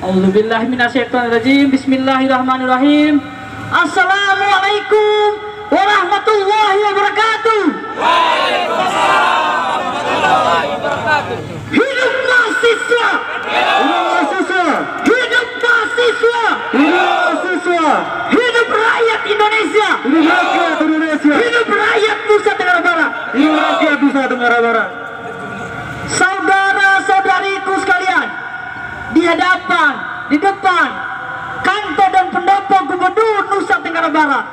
A'udzubillahi minasyaitonirrajim. Bismillahirrahmanirrahim. Assalamualaikum warahmatullahi wabarakatuh. Waalaikumsalam warahmatullahi wabarakatuh. Hidup mahasiswa. Hidup mahasiswa. Hidup mahasiswa. Hidup mahasiswa. Hidup rakyat Indonesia. Hidup rakyat Indonesia. Hidup rakyat Nusa Tenggara Barat. Hidup rakyat Nusa Tenggara Barat. Saudara-saudariku sekalian, di depan kantor dan pendopo Gubernur Nusa Tenggara Barat,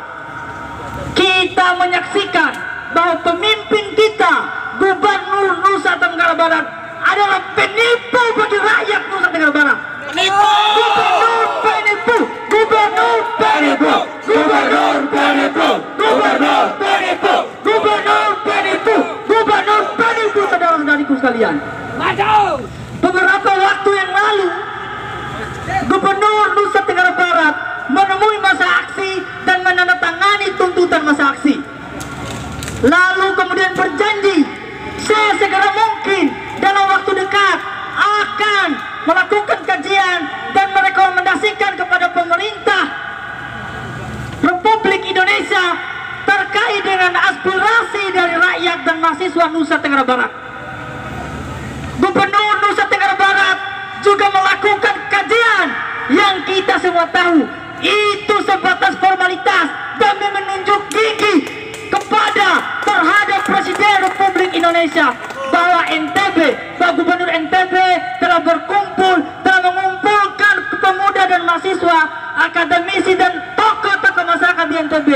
kita menyaksikan bahwa pemimpin kita, Gubernur Nusa Tenggara Barat, adalah penipu bagi rakyat Nusa Tenggara Barat. Gubernur penipu, Gubernur penipu, Gubernur penipu, Gubernur penipu, Gubernur penipu, Gubernur penipu, saudara-saudariku sekalian. Beberapa waktu yang lalu, Gubernur Nusa Tenggara Barat menemui masa aksi dan menandatangani tuntutan masa aksi. Lalu kemudian berjanji sesegera mungkin dalam waktu dekat akan melakukan kajian dan merekomendasikan kepada pemerintah Republik Indonesia terkait dengan aspirasi dari rakyat dan mahasiswa Nusa Tenggara Barat. Gubernur Nusa Tenggara Barat juga melakukan kajian yang kita semua tahu itu sebatas formalitas demi menunjuk gigi kepada terhadap Presiden Republik Indonesia bahwa Gubernur NTB telah mengumpulkan pemuda dan mahasiswa, akademisi dan tokoh-tokoh masyarakat di NTB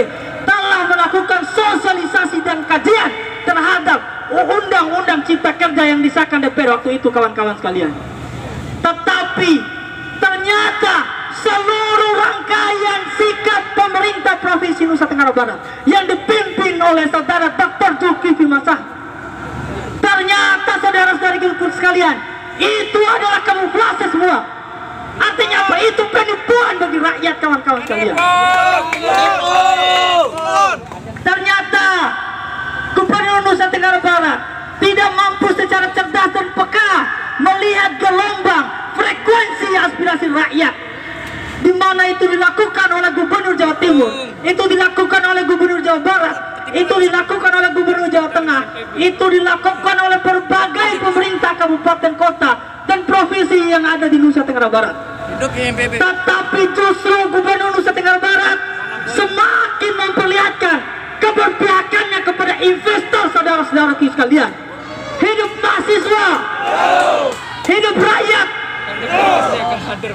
telah melakukan sosialisasi dan kajian terhadap Undang-Undang Cipta Kerja yang disahkan DPR waktu itu, kawan-kawan sekalian. Tetapi ternyata seluruh rangkaian sikap pemerintah Provinsi Nusa Tenggara Barat yang dipimpin oleh saudara Dr. Zulkifli Hasan, ternyata saudara-saudariku sekalian, itu adalah kamuflase semua. Artinya apa? Itu penipuan bagi rakyat, kawan-kawan sekalian. Ternyata Gubernur Nusa Tenggara Barat tidak mampu secara cerdas dan peka melihat gelombang frekuensi aspirasi rakyat, di mana itu dilakukan oleh Gubernur Jawa Timur, itu dilakukan oleh Gubernur Jawa Barat, itu dilakukan oleh Gubernur Jawa Tengah, itu dilakukan oleh berbagai pemerintah kabupaten kota dan provinsi yang ada di Nusa Tenggara Barat. Tetapi justru Gubernur Nusa Tenggara Barat semakin memperlihatkan keberpihakannya kepada investor, saudara-saudaraku sekalian. Hidup mahasiswa, hidup rakyat.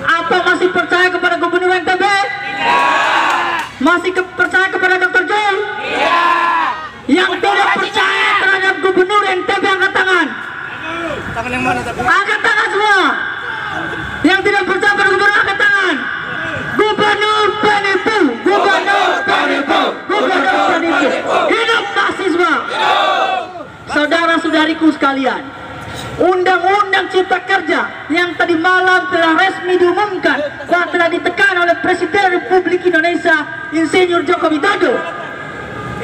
Apa masih percaya kepada Gubernur NTB? Masih percaya kepada Dr. Jul? Yang tidak percaya terhadap Gubernur NTB angkat tangan. Angkat tangan semua. Yang tidak percaya pada Gubernur angkat tangan. Gubernur penipu, Gubernur penipu, Gubernur penipu. Hidup mahasiswa. Saudara-saudariku sekalian, Undang-Undang Cipta Kerja yang tadi malam telah resmi diumumkan dan telah ditekan oleh Presiden Republik Indonesia Insinyur Joko Widodo,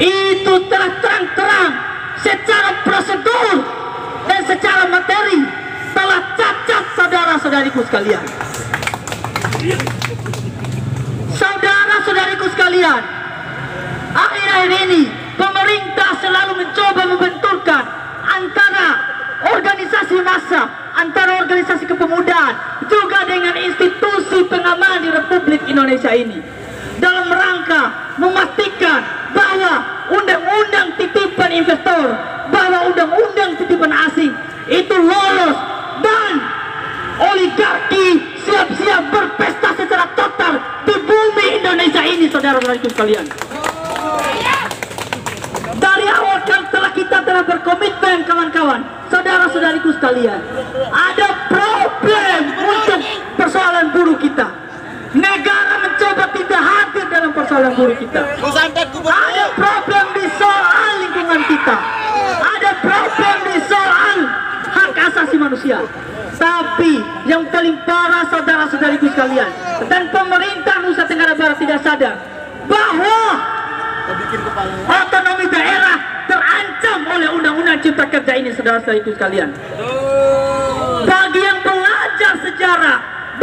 itu telah terang-terang secara prosedur dan secara materi telah cacat, saudara-saudariku sekalian. Saudara-saudariku sekalian, akhir-akhir ini pemerintah selalu mencoba membenturkan antara organisasi massa, antara organisasi kepemudaan juga dengan institusi pengaman di Republik Indonesia ini, dalam rangka memastikan bahwa undang-undang titipan investor, bahwa undang-undang titipan asing itu lolos dan oligarki siap-siap berpesta secara total di bumi Indonesia ini, saudara-saudariku sekalian. Dari awal kita telah berkomitmen, kawan-kawan, saudara-saudariku sekalian, ada problem untuk persoalan buruh kita. Negara mencoba tidak hadir dalam persoalan buruh kita. Ada problem di soal lingkungan kita. Ada problem di soal hak asasi manusia. Tapi yang paling parah, saudara-saudariku sekalian, dan pemerintah Nusa Tenggara Barat tidak sadar bahwa otonomi daerah terancam oleh Undang-Undang Cipta Kerja ini, saudara-saudariku sekalian. Bagi yang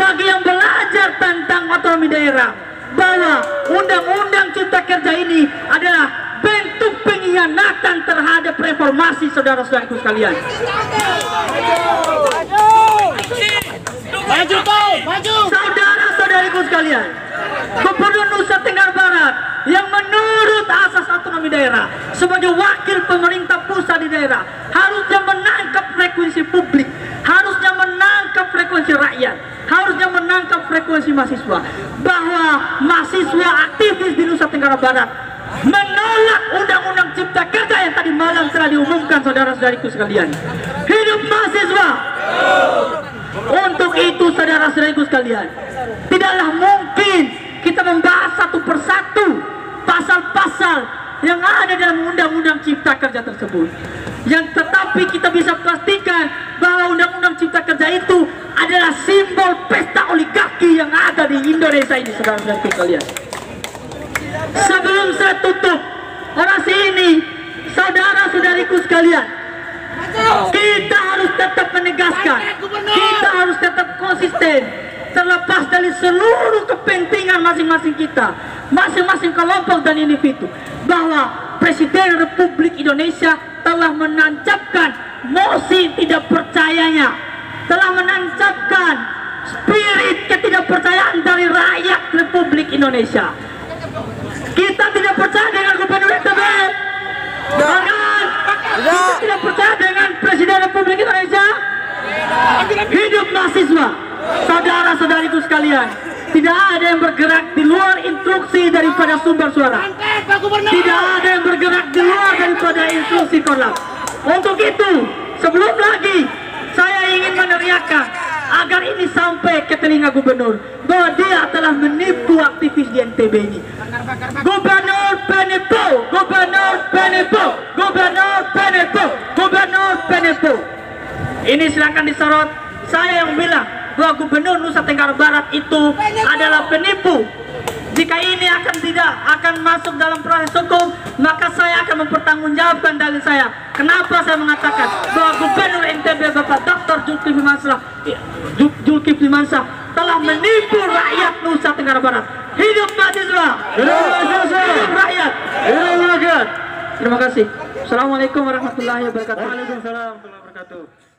bagi yang belajar tentang otonomi daerah bahwa Undang-Undang Cipta Kerja ini adalah bentuk pengkhianatan terhadap reformasi saudara-saudaraku sekalian. Maju kau, maju. Saudara-saudariku sekalian, Gubernur Nusa Tenggara Barat yang menurut asas otonomi daerah sebagai wakil pemerintah pusat di daerah harusnya menangkap frekuensi publik, harusnya menangkap frekuensi rakyat, harusnya menangkap frekuensi mahasiswa, bahwa mahasiswa aktivis di Nusa Tenggara Barat menolak Undang-Undang Cipta Kerja yang tadi malam telah diumumkan saudara-saudariku sekalian. Hidup mahasiswa! Untuk itu saudara-saudariku sekalian, tidaklah mungkin kita membahas satu persatu pasal-pasal yang ada dalam Undang-Undang Cipta Kerja tersebut. Yang tetapi kita bisa pastikan bahwa Undang-Undang Cipta Kerja itu adalah simbol pesta oligarki yang ada di Indonesia ini, saudara-saudariku sekalian. Sebelum saya tutup orasi ini, saudara-saudariku sekalian, kita harus tetap menegaskan, kita harus tetap konsisten terlepas dari seluruh kepentingan masing-masing kita, masing-masing kelompok dan individu, bahwa Presiden Republik Indonesia telah menancapkan mosi tidak percayanya, telah menancapkan spirit ketidakpercayaan dari rakyat Republik Indonesia. Kita tidak percaya dengan Gubernur NTB, bahkan kita tidak percaya dengan Presiden Republik Indonesia. Hidup mahasiswa! Saudara-saudariku sekalian, tidak ada yang bergerak di luar instruksi daripada sumber suara. Tidak ada yang bergerak di luar daripada instruksi Korlap. Untuk itu, sebelum lagi saya ingin meneriakkan agar ini sampai ke telinga gubernur bahwa dia telah menipu aktivis di NTB ini. Gubernur penipu, gubernur penipu, gubernur penipu, gubernur penipu. Ini silakan disorot. Saya yang bilang bahwa Gubernur Nusa Tenggara Barat itu adalah penipu. Jika ini tidak akan masuk dalam proses hukum, maka saya akan mempertanggungjawabkan dalil saya. Kenapa saya mengatakan bahwa Gubernur NTB Bapak Dr. Zulkifli Mansah telah menipu rakyat Nusa Tenggara Barat. Hidup mahasiswa, hidup rakyat, hidup rakyat. Terima kasih. Assalamualaikum warahmatullahi wabarakatuh. Waalaikumsalam warahmatullahi wabarakatuh.